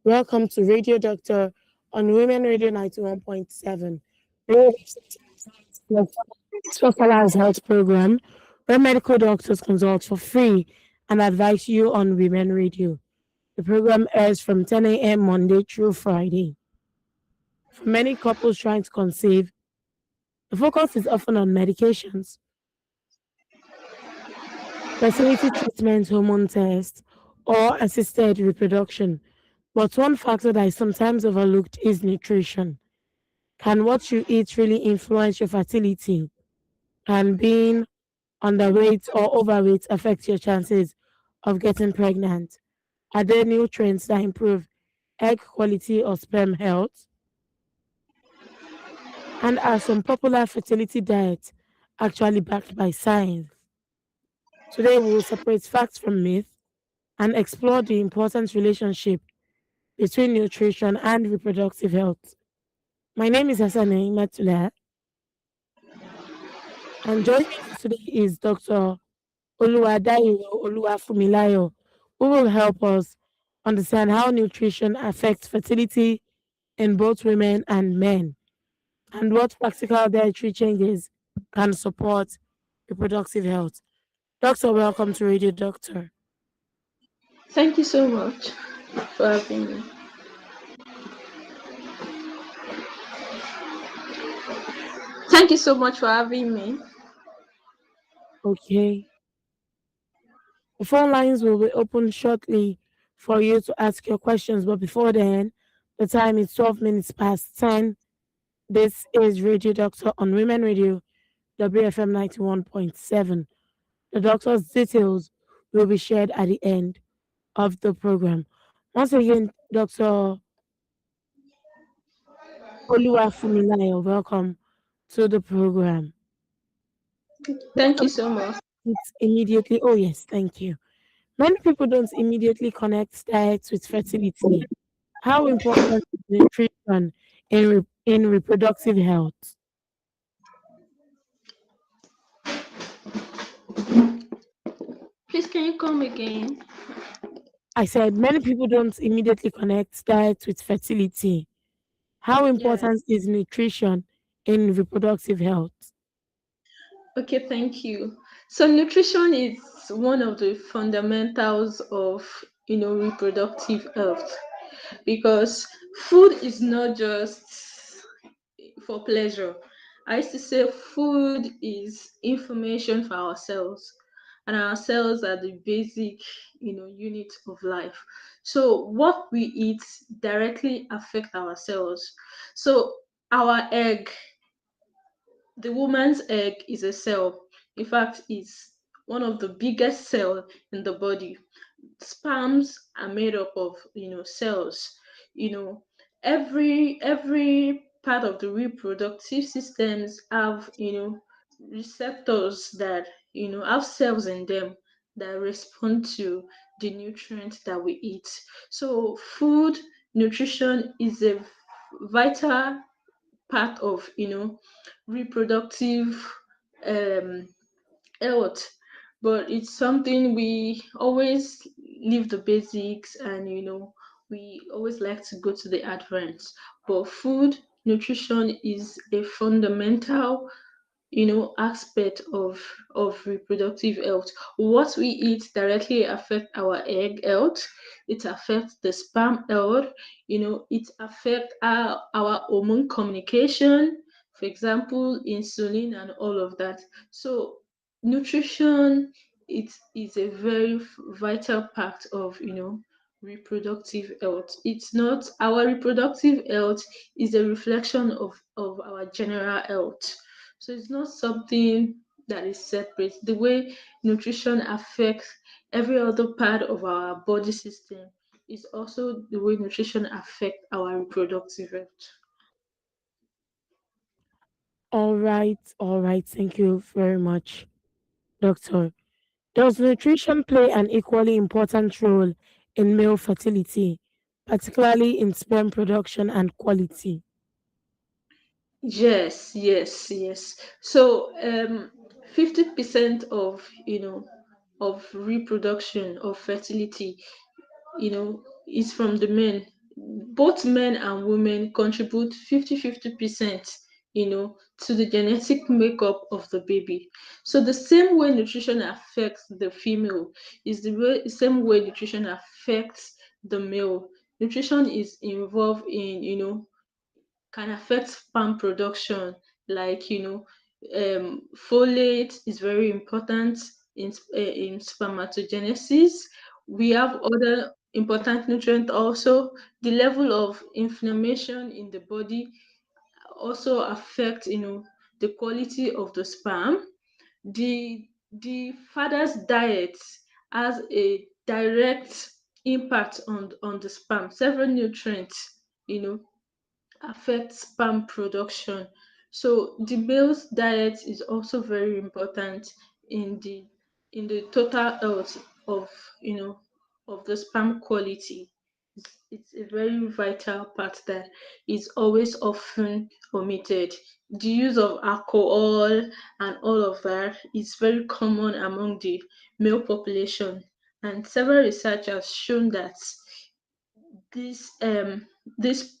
Welcome to Radio Doctor on Women Radio 91.7. Radio Doctor is a specialized health program where medical doctors consult for free and advise you on Women Radio. The program airs from 10 a.m. Monday through Friday. For many couples trying to conceive, the focus is often on medications, fertility treatment, hormone tests, or assisted reproduction. But one factor that is sometimes overlooked is nutrition. Can what you eat really influence your fertility? Can being underweight or overweight affect your chances of getting pregnant? Are there nutrients that improve egg quality or sperm health? And are some popular fertility diets actually backed by science? Today, we will separate facts from myth and explore the important relationship between nutrition and reproductive health. My name is Hassan Matula, and joining me today is Dr. Oluwadairo Oluwafumilayo, who will help us understand how nutrition affects fertility in both women and men, and what practical dietary changes can support reproductive health. Doctor, welcome to Radio Doctor. Thank you so much for having me. Thank you so much for having me. Okay. The phone lines will be open shortly for you to ask your questions, but before then, the time is 12 minutes past 10. This is Radio Doctor on Women Radio, WFM 91.7. The doctor's details will be shared at the end of the program. Once again, Dr. Oluwafumilayo, welcome to the program. Thank you so much. It's immediately, oh yes, thank you. Many people don't immediately connect diet with fertility. How important is nutrition in reproductive health? Please, can you come again? I said many people don't immediately connect diet with fertility. How Yeah. important is nutrition in reproductive health? Okay, thank you. So nutrition is one of the fundamentals of reproductive health because food is not just for pleasure. I used to say food is information for ourselves, and our cells are the basic, unit of life. So what we eat directly affect our cells. So our egg, the woman's egg, is a cell. In fact, it's one of the biggest cell in the body. Sperms are made up of cells. you know every part of the reproductive systems have receptors that have cells in them that respond to the nutrients that we eat. So food nutrition is a vital part of reproductive um health, but it's something we always leave the basics, and we always like to go to the advance. But food nutrition is a fundamental aspect of reproductive health. What we eat directly affect our egg health, it affects the sperm health, it affects our hormone communication, for example insulin and all of that. So nutrition, it is a very vital part of reproductive health. It's not our reproductive health is a reflection of our general health. So it's not something that is separate. The way nutrition affects every other part of our body system is also the way nutrition affects our reproductive health. All right. Thank you very much, Doctor. Does nutrition play an equally important role in male fertility, particularly in sperm production and quality? Yes, yes, yes. So 50% of of reproduction of fertility is from the men. both men and women contribute 50-50%, to the genetic makeup of the baby. So the same way nutrition affects the female is same way nutrition affects the male. Nutrition is involved in, can affect sperm production, like, folate is very important in spermatogenesis. We have other important nutrients also. The level of inflammation in the body also affect, the quality of the sperm. The father's diet has a direct impact on the sperm. Several nutrients, affect sperm production. So the male's diet is also very important in the total health of, you know of the sperm quality. It's a very vital part that is always often omitted. The use of alcohol and all of that is very common among the male population, and several research has shown that this this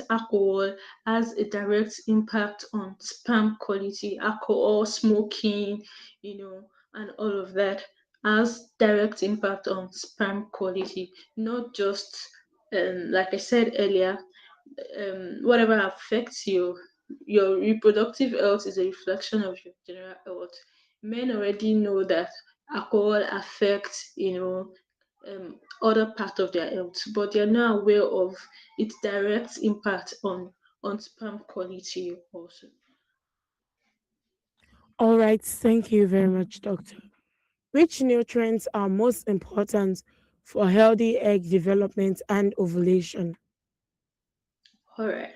alcohol has a direct impact on sperm quality. Alcohol, smoking, and all of that has direct impact on sperm quality. Not just, like I said earlier, whatever affects your reproductive health is a reflection of your general health. Men already know that alcohol affects, other part of their health, but they're not aware of its direct impact on sperm quality also. All right, thank you very much, doctor. Which nutrients are most important for healthy egg development and ovulation? All right.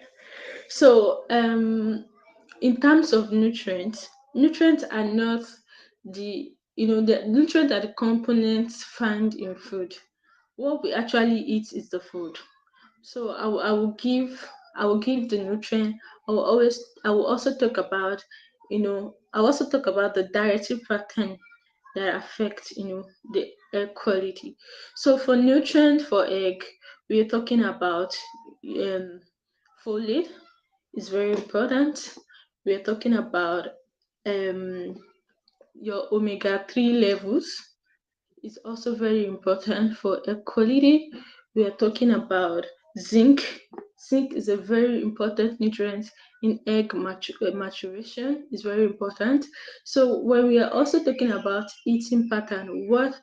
So, in terms of nutrients are not the nutrients are the components found in food. What we actually eat is the food. So I will give the nutrient. I will also talk about, the dietary pattern that affect, the egg quality. So for nutrient for egg, we are talking about, um folate is very important. We are talking about, um your omega-3 levels is also very important for air quality. We are talking about zinc. Zinc is a very important nutrient in egg maturation. Is very important. So when we are also talking about eating pattern, what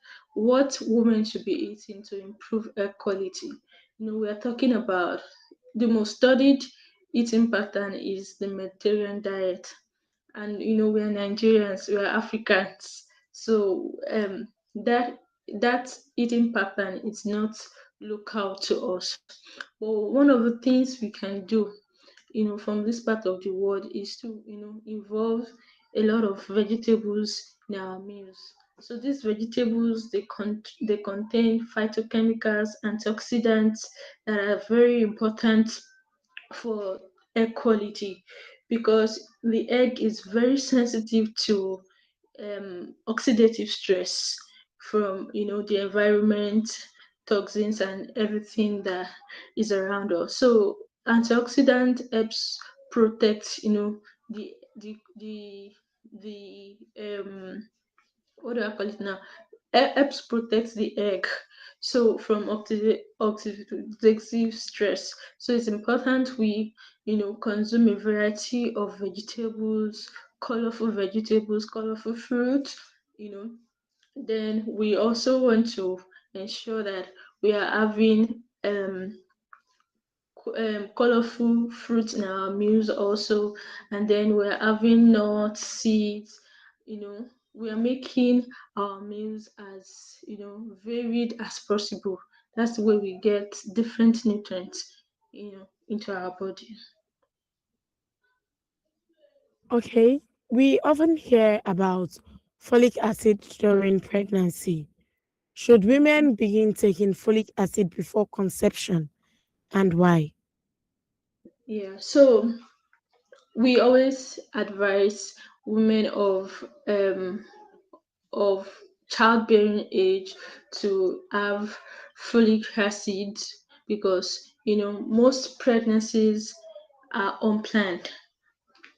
women should be eating to improve egg quality, we are talking about the most studied eating pattern is the Mediterranean diet. And we are Nigerians, we are Africans, so that eating pattern is not local to us. But one of the things we can do, from this part of the world, is to, involve a lot of vegetables in our meals. So these vegetables, they contain phytochemicals, antioxidants that are very important for egg quality, because the egg is very sensitive to, oxidative stress from, the environment, toxins, and everything that is around us. So antioxidant helps protect, the what do I call it now? Helps protect the egg. So from oxidative stress. So it's important we, consume a variety of vegetables, colorful fruit, you know. Then we also want to ensure that we are having, colorful fruits in our meals also, and then we're having nuts, seeds, we are making our meals as, varied as possible. That's the way we get different nutrients, into our body. Okay, we often hear about folic acid during pregnancy. Should women begin taking folic acid before conception, and why? Yeah, so we always advise women of childbearing age to have folic acid, because most pregnancies are unplanned.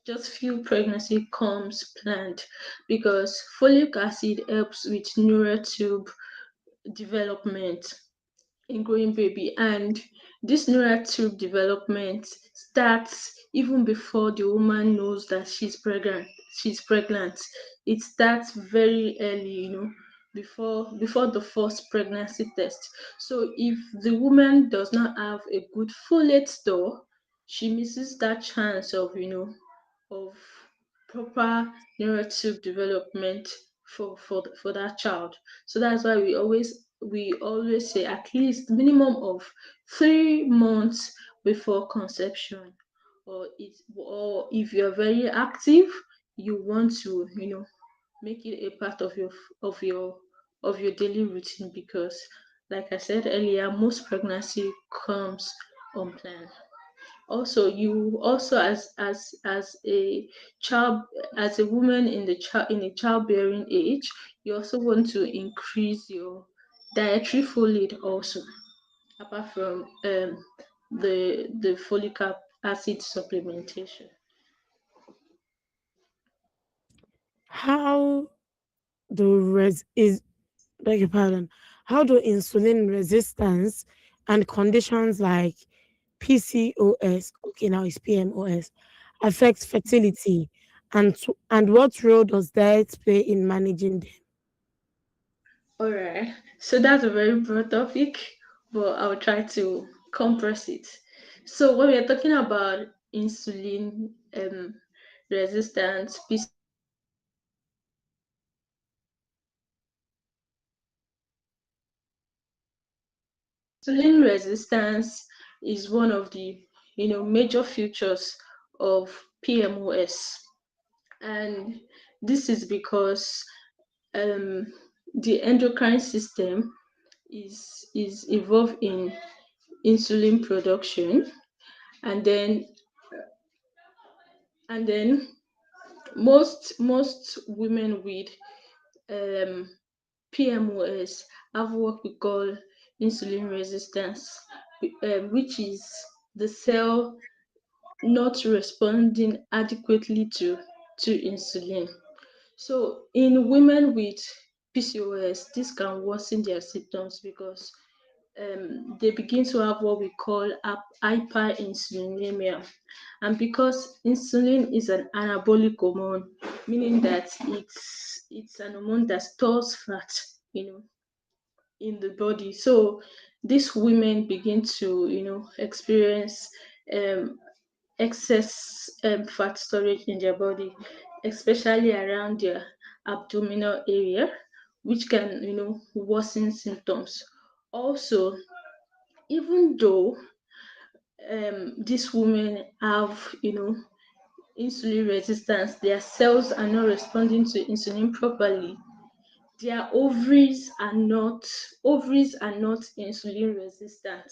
Just few pregnancy comes planned because folic acid helps with neural tube development in growing baby, and this neural tube development starts even before the woman knows that she's pregnant. It starts very early, before the first pregnancy test. So if the woman does not have a good folate store, she misses that chance of proper neurotype development for that child. So that's why we always say at least minimum of 3 months before conception, or if you're very active, you want to make it a part of your of your daily routine, because like I said earlier, most pregnancy comes unplanned. Also, you also, as a child, as a woman in a childbearing age, you also want to increase your dietary folate also, apart from the acid supplementation. How do res is beg your pardon? How do insulin resistance and conditions like PCOS, okay, now it's PMOS, affect fertility, and what role does diet play in managing them? All right, so that's a very broad topic, but I'll try to compress it. So when we are talking about insulin resistance, insulin resistance is one of the major features of PMOS, and this is because um, the endocrine system is involved in insulin production, and then most women with um, PMOS have what we call insulin resistance, which is the cell not responding adequately to insulin. So in women with PCOS, this can worsen their symptoms because they begin to have what we call hyperinsulinemia. And because insulin is an anabolic hormone, meaning that it's an hormone that stores fat, you know, in the body. So these women begin to, experience um, excess fat storage in their body, especially around their abdominal area, which can, worsen symptoms. Also, even though these women have, insulin resistance, their cells are not responding to insulin properly. Their ovaries are not insulin resistant.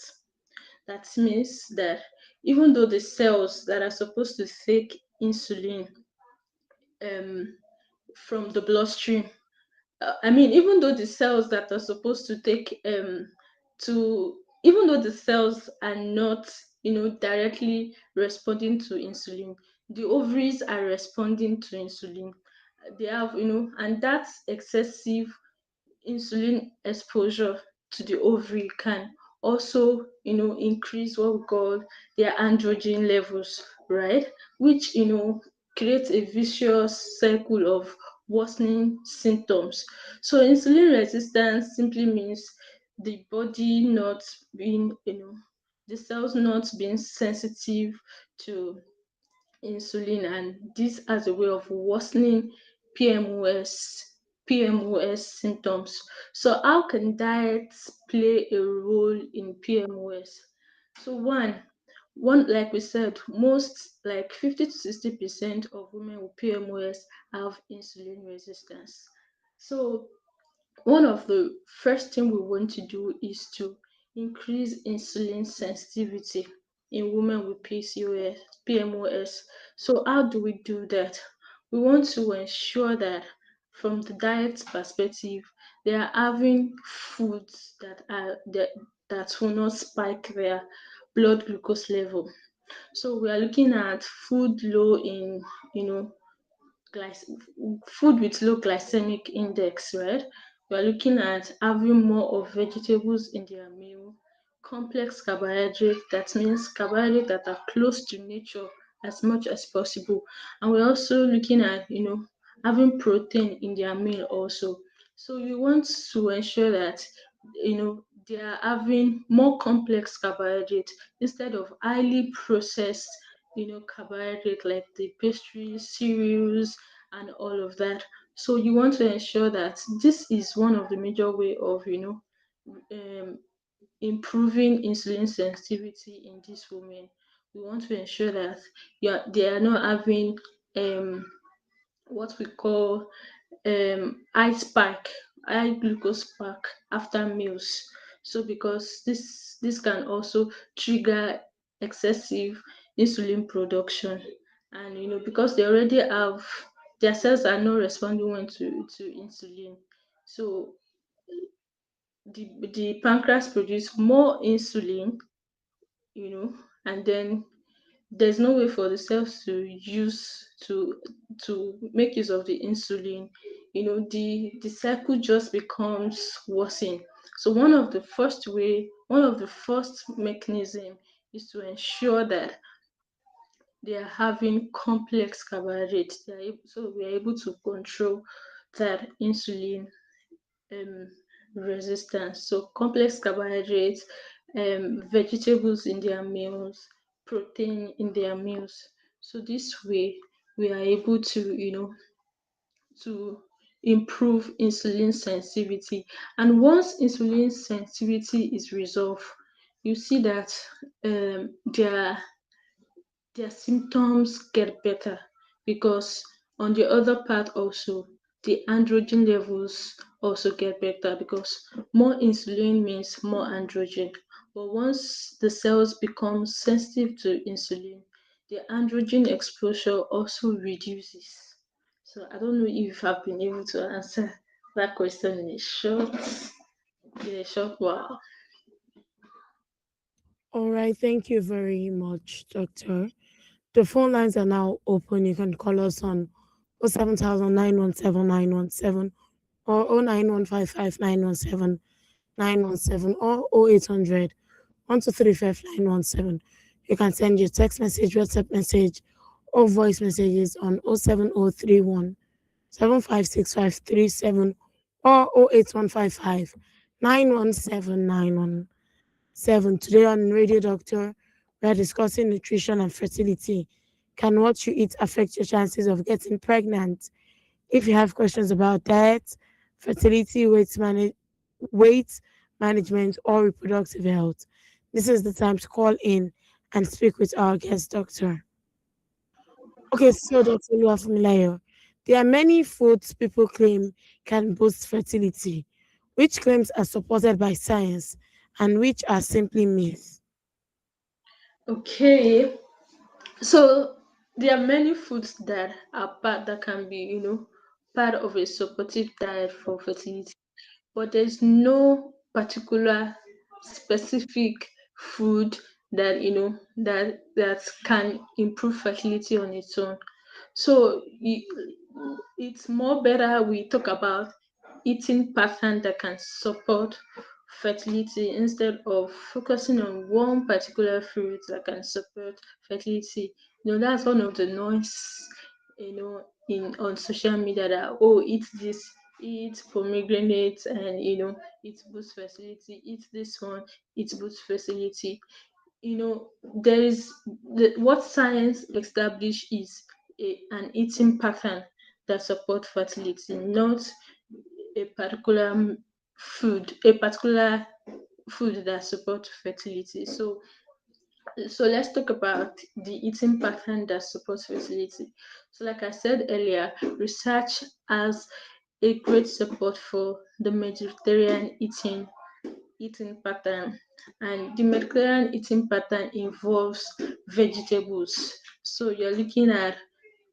That means that even though the cells that are supposed to take insulin um, from the bloodstream, I mean, even though the cells that are supposed to take to even though the cells are not, directly responding to insulin, the ovaries are responding to insulin. They have, and that's excessive insulin exposure to the ovary can also, increase what we call their androgen levels, right? Which, creates a vicious cycle of worsening symptoms. So insulin resistance simply means the body not being, the cells not being sensitive to insulin, and this as a way of worsening PMOS symptoms. So how can diet play a role in PMOS? So one like we said, most like 50 to 60% of women with PMOS have insulin resistance. So one of the first thing we want to do is to increase insulin sensitivity in women with PMOS. So how do we do that? We want to ensure that from the diet perspective, they are having foods that will not spike their blood glucose level. So we are looking at food low in, you know, glyc- food with low glycemic index, right? We are looking at having more of vegetables in their meal, complex carbohydrates, that means carbohydrates that are close to nature as much as possible. And we're also looking at, having protein in their meal also. So you want to ensure that, they are having more complex carbohydrates instead of highly processed, carbohydrate like the pastries, cereals, and all of that. So you want to ensure that this is one of the major way of, um, improving insulin sensitivity in these women. We want to ensure that they are not having um, what we call high spike, high glucose spike after meals. So because this can also trigger excessive insulin production, and because they already have, their cells are not responding well to insulin. So the pancreas produce more insulin, you know and then there's no way for the cells to make use of the insulin. The cycle just becomes worsen. So one of the first mechanism is to ensure that they are having complex carbohydrates. So we are able to control that insulin um, resistance. So complex carbohydrates, vegetables in their meals, protein in their meals. So this way we are able to improve insulin sensitivity. And once insulin sensitivity is resolved, you see that their symptoms get better, because on the other part also, the androgen levels also get better, because more insulin means more androgen. But once the cells become sensitive to insulin, the androgen exposure also reduces. So I don't know if I've been able to answer that question in a short while. All right, thank you very much, Doctor. The phone lines are now open. You can call us on 07000 or 09155 or 0800 1235 917. You can send your text message, WhatsApp message, or voice messages on 07031 756537 or 08155 917 Today on Radio Doctor, we are discussing nutrition and fertility. Can what you eat affect your chances of getting pregnant? If you have questions about diet, fertility, weight management, or reproductive health, this is the time to call in and speak with our guest doctor. Okay, so Dr. Luafunilayo, there are many foods people claim can boost fertility. Which claims are supported by science and which are simply myths? Okay, so there are many foods that can be, part of a supportive diet for fertility, but there's no particular specific food that can improve fertility on its own. So it's more better we talk about eating pattern that can support fertility instead of focusing on one particular fruit that can support fertility. That's one of the noise, in on social media, that, oh, eat this, eat pomegranate, and it boosts fertility, eat this one, it boosts fertility. There is what science established is an eating pattern that support fertility, not a particular a particular food that support fertility. So let's talk about the eating pattern that supports fertility. So like I said earlier, research has a great support for the Mediterranean eating pattern, and the Mediterranean eating pattern involves vegetables. So you're looking at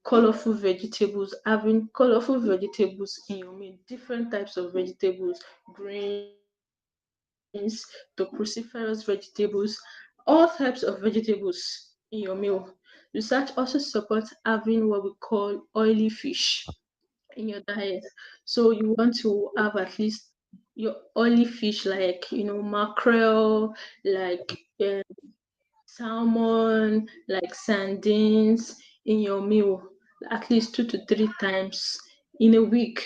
colorful vegetables, having colorful vegetables in your meal, different types of vegetables, greens to cruciferous vegetables, all types of vegetables in your meal. Research also supports having what we call oily fish in your diet. So you want to have at least your oily fish like mackerel, like salmon, like sardines in your meal at least 2 to 3 times in a week.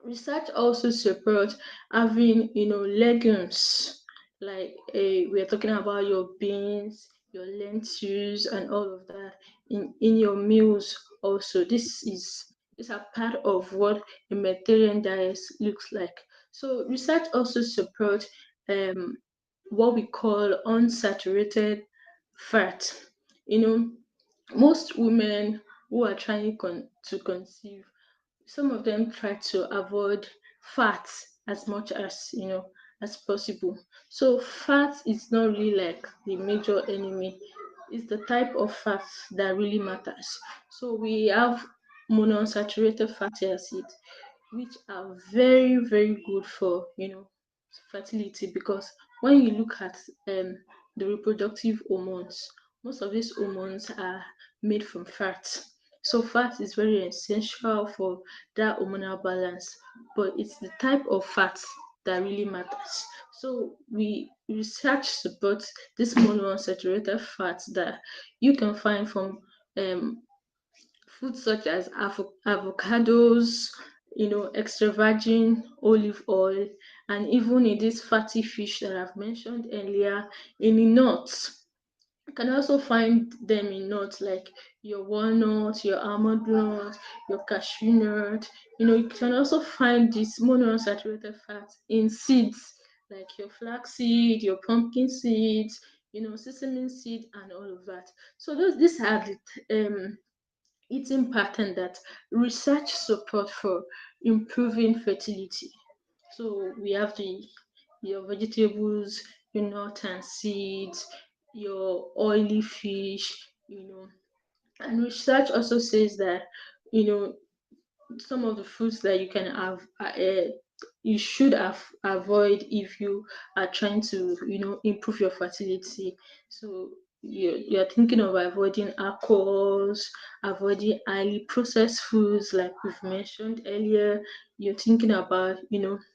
Research also supports having legumes like we are talking about your beans, your lentils, and all of that in your meals. Also, these are part of what a Mediterranean diet looks like. So research also supports um, what we call unsaturated fat. You know, most women who are trying to conceive, some of them try to avoid fat as much as as possible. So fat is not really like the major enemy. It's the type of fat that really matters. So we have monounsaturated fatty acids, which are very very good for fertility, because when you look at um, the reproductive hormones, most of these hormones are made from fat. So fat is very essential for that hormonal balance, but it's the type of fat that really matters. So we research supports this monounsaturated fat that you can find from um, foods such as avocados, extra virgin olive oil, and even in this fatty fish that I've mentioned earlier, in the nuts. You can also find them in nuts like your walnut, your almond nut, your cashew nut. You can also find this monounsaturated fat in seeds like your flaxseed, your pumpkin seeds, sesame seed, and all of that. So these are the eating pattern that research support for improving fertility. So we have your vegetables, your nuts and seeds, your oily fish, and research also says that you know some of the foods that you can have you should avoid if you are trying to improve your fertility. So you're thinking of avoiding alcohols, avoiding highly processed foods like we've mentioned earlier. You're thinking about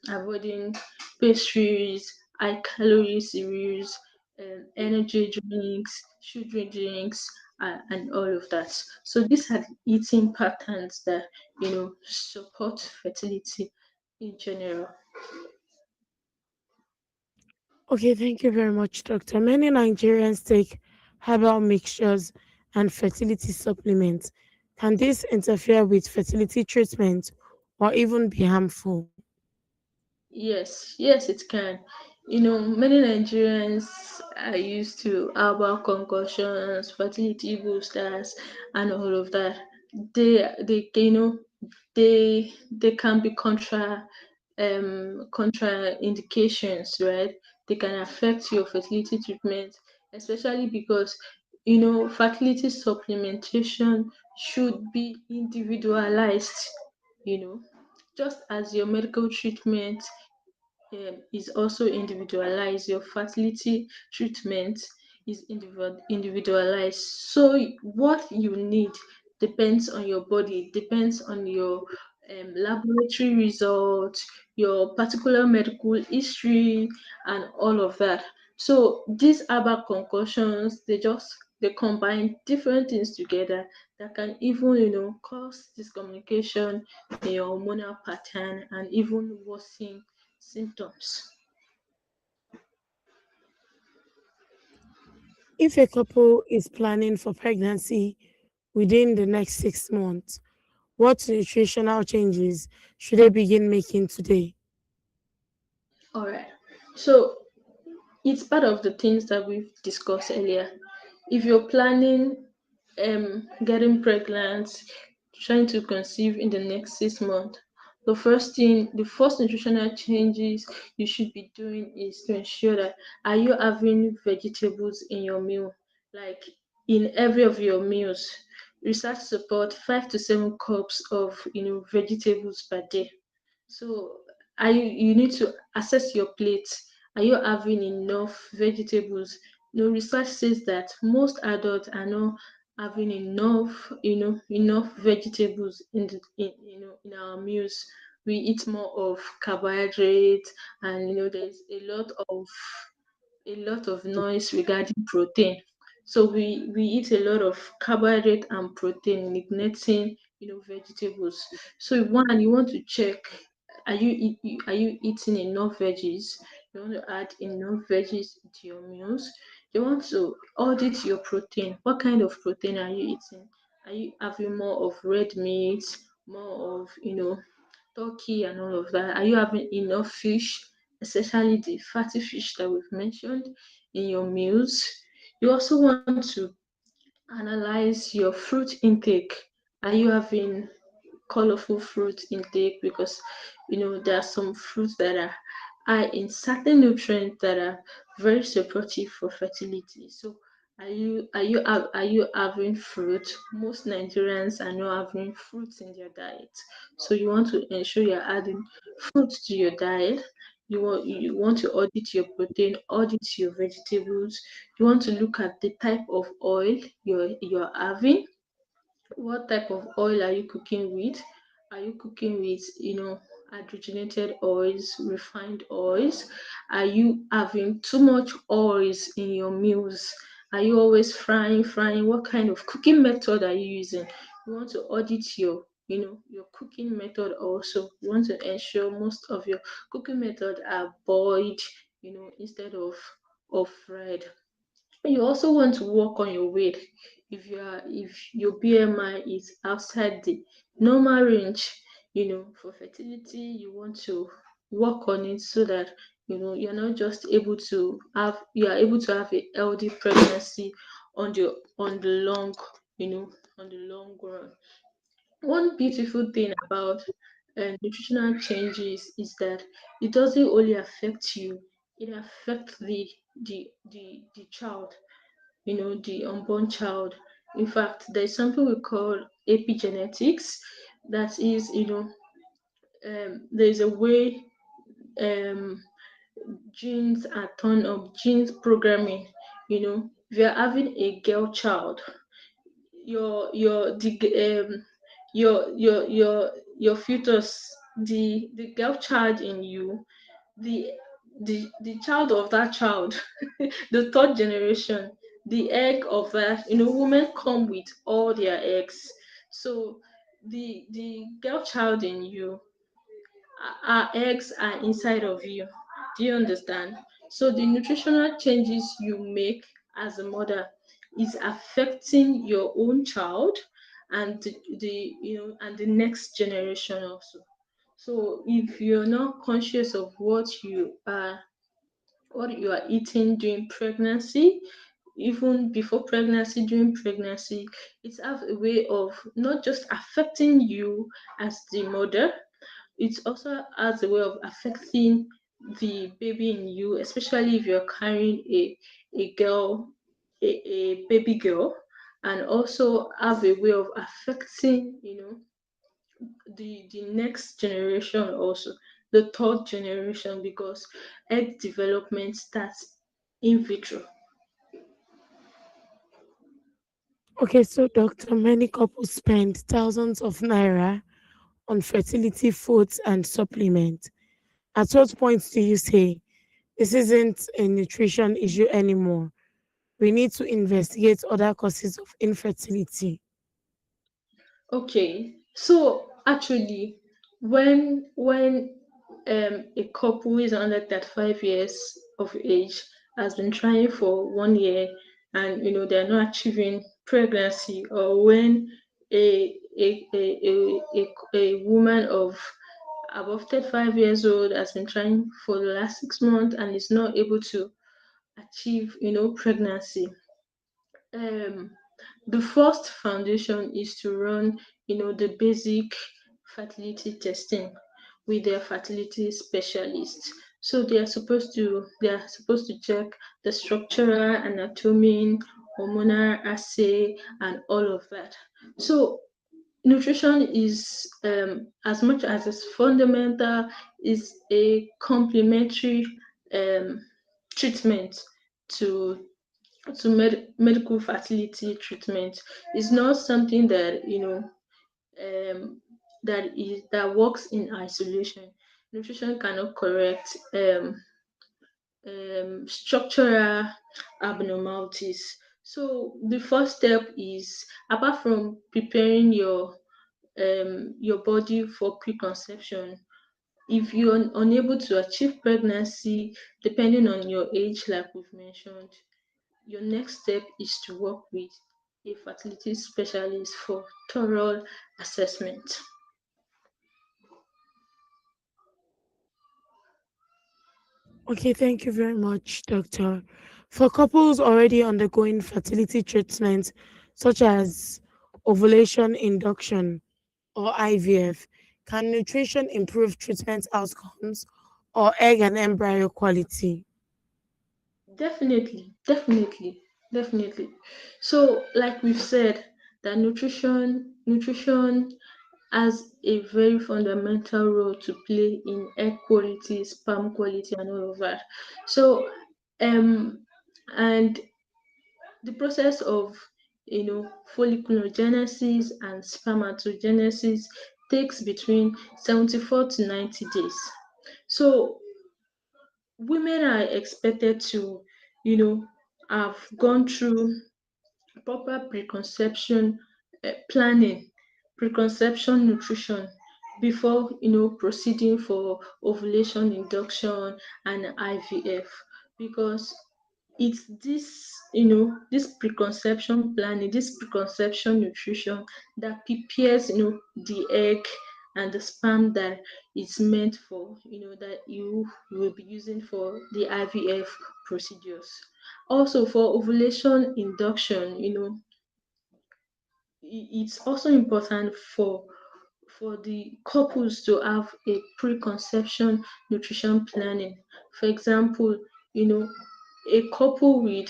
avoiding pastries, high calorie cereals, energy drinks, sugary drinks, and all of that. So these are the eating patterns that support fertility in general. Okay, thank you very much, Doctor. Many Nigerians take herbal mixtures and fertility supplements. Can this interfere with fertility treatment or even be harmful? Yes, yes, it can. Many Nigerians are used to herbal concussions, fertility boosters, and all of that. They they can be contra indications, right? They can affect your fertility treatment, especially because fertility supplementation should be individualized. You know, just as your medical treatment is also individualized. Your fertility treatment is individualized. So what you need depends on your body, depends on your laboratory results, your particular medical history, and all of that. So these herbal concussions, they combine different things together that can even cause discommunication in your hormonal pattern and even worsen symptoms. If a couple is planning for pregnancy within the next 6 months, what nutritional changes should they begin making today? All right. So it's part of the things that we've discussed earlier. If you're planning getting pregnant, trying to conceive in the next 6 months, the first nutritional changes you should be doing is to ensure that are you having vegetables in your meal, like in every of your meals. Research support 5 to 7 cups of vegetables per day. So you need to assess your plate. Are you having enough vegetables research says that most adults are not having enough, enough vegetables in our meals. We eat more of carbohydrates, and there's a lot of noise regarding protein. So we eat a lot of carbohydrate and protein, neglecting vegetables. So one, you want to check, are you eating enough veggies? You want to add enough veggies into your meals. You want to audit your protein. What kind of protein are you eating? Are you having more of red meat, more of turkey and all of that? Are you having enough fish, especially the fatty fish that we've mentioned in your meals? You also want to analyze your fruit intake. Are you having colorful fruit intake? Because there are some fruits that are high in certain nutrients that are very supportive for fertility. So are you having fruit? Most Nigerians are not having fruits in their diet. So you want to ensure you're adding fruit to your diet. You want to audit your protein, audit your vegetables. You want to look at the type of oil you're having. What type of oil are you cooking with? Are you cooking with, hydrogenated oils, refined oils? Are you having too much oils in your meals? Are you always frying? What kind of cooking method are you using? You want to audit your cooking method also. You want to ensure most of your cooking method are boiled, instead of fried. You also want to work on your weight. If your BMI is outside the normal range, for fertility, you want to work on it so that you're not just able to have you are able to have a healthy pregnancy you know on the long run. One beautiful thing about nutritional changes is that it doesn't only affect you, it affects the child, the unborn child. In fact, there's something we call epigenetics. That is, there's a way um, genes are turned up, genes programming. If you're having a girl child, your the your fetus, the girl child in you, the the child of that child, the third generation, the egg of that, women come with all their eggs. So the girl child in you, our eggs are inside of you. Do you understand? So the nutritional changes you make as a mother is affecting your own child, and the next generation also. So if you're not conscious of what you are eating during pregnancy, even before pregnancy, during pregnancy, it has a way of not just affecting you as the mother, it also has a way of affecting the baby in you, especially if you're carrying a girl, a baby girl, and also have a way of affecting, the next generation also, the third generation, because egg development starts in vitro. Okay, so doctor, many couples spend thousands of naira on fertility foods and supplements. At what point do you say this isn't a nutrition issue anymore? We need to investigate other causes of infertility. Okay, so actually, when a couple is under 35 years of age, has been trying for 1 year, and they're not achieving pregnancy, or when a woman of above 35 years old has been trying for the last 6 months and is not able to achieve pregnancy, um the first foundation is to run, the basic fertility testing with their fertility specialist. So they are supposed to check the structural anatomy, hormonal assay, and all of that. So nutrition is, as much as it's fundamental, is a complementary um, treatment to to medical fertility treatment. It's not something that that works in isolation. Nutrition cannot correct structural abnormalities. So the first step is, apart from preparing your body for preconception, if you're unable to achieve pregnancy, depending on your age, like we've mentioned, your next step is to work with a fertility specialist for thorough assessment. Okay, thank you very much, Doctor. For couples already undergoing fertility treatment, such as ovulation induction or IVF, can nutrition improve treatment outcomes or egg and embryo quality? Definitely, definitely, definitely. So, like we've said, that nutrition has a very fundamental role to play in egg quality, sperm quality, and all of that. So, um, and the process of folliculogenesis and spermatogenesis takes between 74 to 90 days. So women are expected to, you know, have gone through proper preconception planning, preconception nutrition before proceeding for ovulation induction and IVF, because it's this preconception planning, this preconception nutrition that prepares the egg and the sperm that is meant for that you will be using for the IVF procedures. Also for ovulation induction, it's also important for the couples to have a preconception nutrition planning. For example, you know, a couple with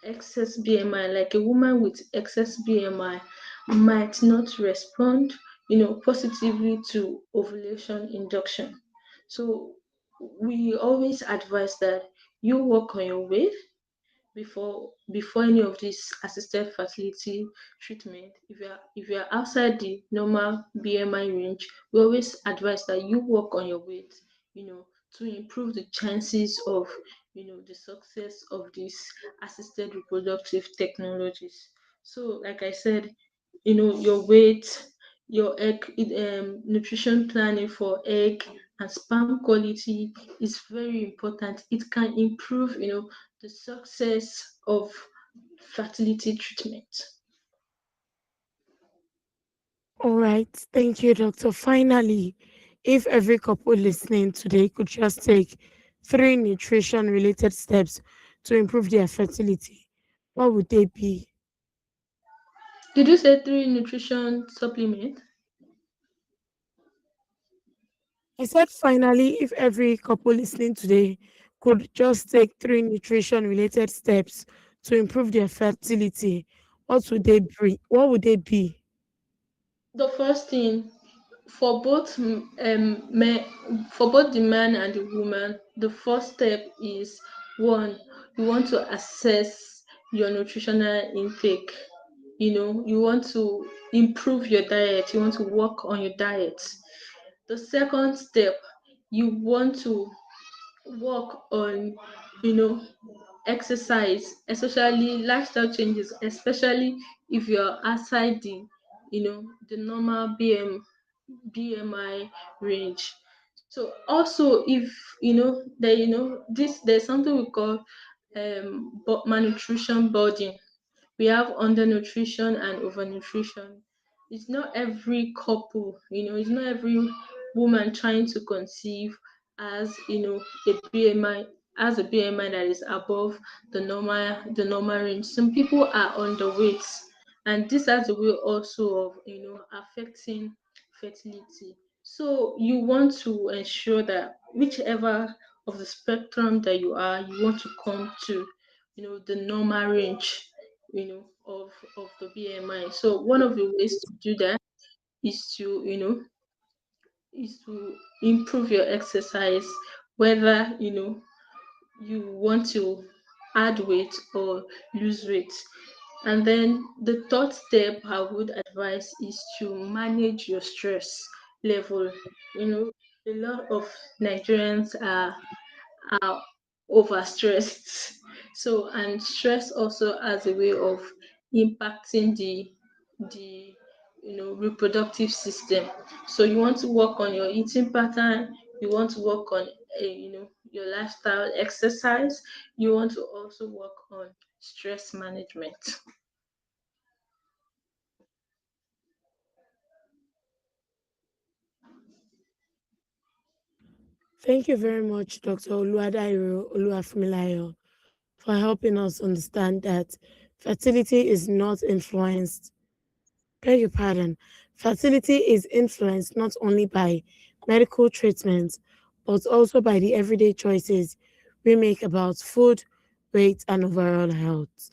excess BMI, like a woman with excess BMI, might not respond, positively to ovulation induction. So we always advise that you work on your weight before any of this assisted fertility treatment. If you're outside the normal BMI range, we always advise that you work on your weight, to improve the chances of the success of these assisted reproductive technologies. So like I said, your weight, your egg nutrition planning for egg and sperm quality is very important. It can improve the success of fertility treatment. All right, thank you, Doctor. Finally, if every couple listening today could just take three nutrition related steps to improve their fertility, what would they be? Did you say three nutrition supplement? I said, finally, if every couple listening today could just take three nutrition related steps to improve their fertility, what would they bring? What would they be? The first thing, for both men, for both the man and the woman, the first step is, one, you want to assess your nutritional intake. You want to improve your diet, you want to work on your diet. The second step, you want to work on you know exercise, especially lifestyle changes, especially if you're outside the normal BMI range. So also, if there's something we call malnutrition burden. We have undernutrition and overnutrition. It's not every couple, it's not every woman trying to conceive as a BMI has a BMI that is above the normal range. Some people are underweight, and this has a way also of affecting fertility. So you want to ensure that whichever of the spectrum that you want to come to the normal range of the BMI. So one of the ways to do that is to improve your exercise, whether you want to. add weight or lose weight. And then the third step I would advise is to manage your stress level. You know, a lot of Nigerians are overstressed. So, and stress also has a way of impacting the reproductive system. So you want to work on your eating pattern, you want to work on your lifestyle, exercise, you want to also work on stress management. Thank you very much, Dr. Oluwadairo Oluwafumilayo, for helping us understand that fertility is not influenced, beg your pardon, fertility is influenced not only by medical treatment, but also by the everyday choices we make about food, weight, and overall health.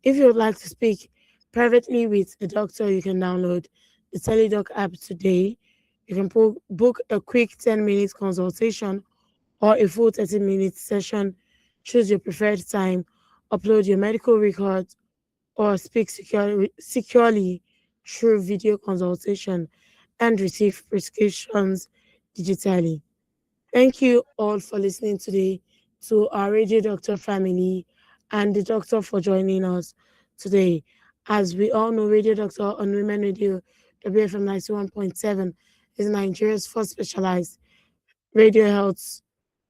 If you would like to speak privately with a doctor, you can download the TeleDoc app today. You can book a quick 10-minute consultation or a full 30-minute session. Choose your preferred time, upload your medical records, or speak securely through video consultation and receive prescriptions digitally. Thank you all for listening today to our Radio Doctor family and the doctor for joining us today. As we all know, Radio Doctor on Women Radio, WFM 91.7, is Nigeria's first specialized radio health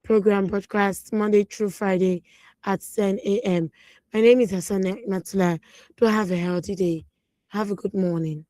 program broadcast Monday through Friday at 10 a.m. My name is Hassan Matula. Do have a healthy day. Have a good morning.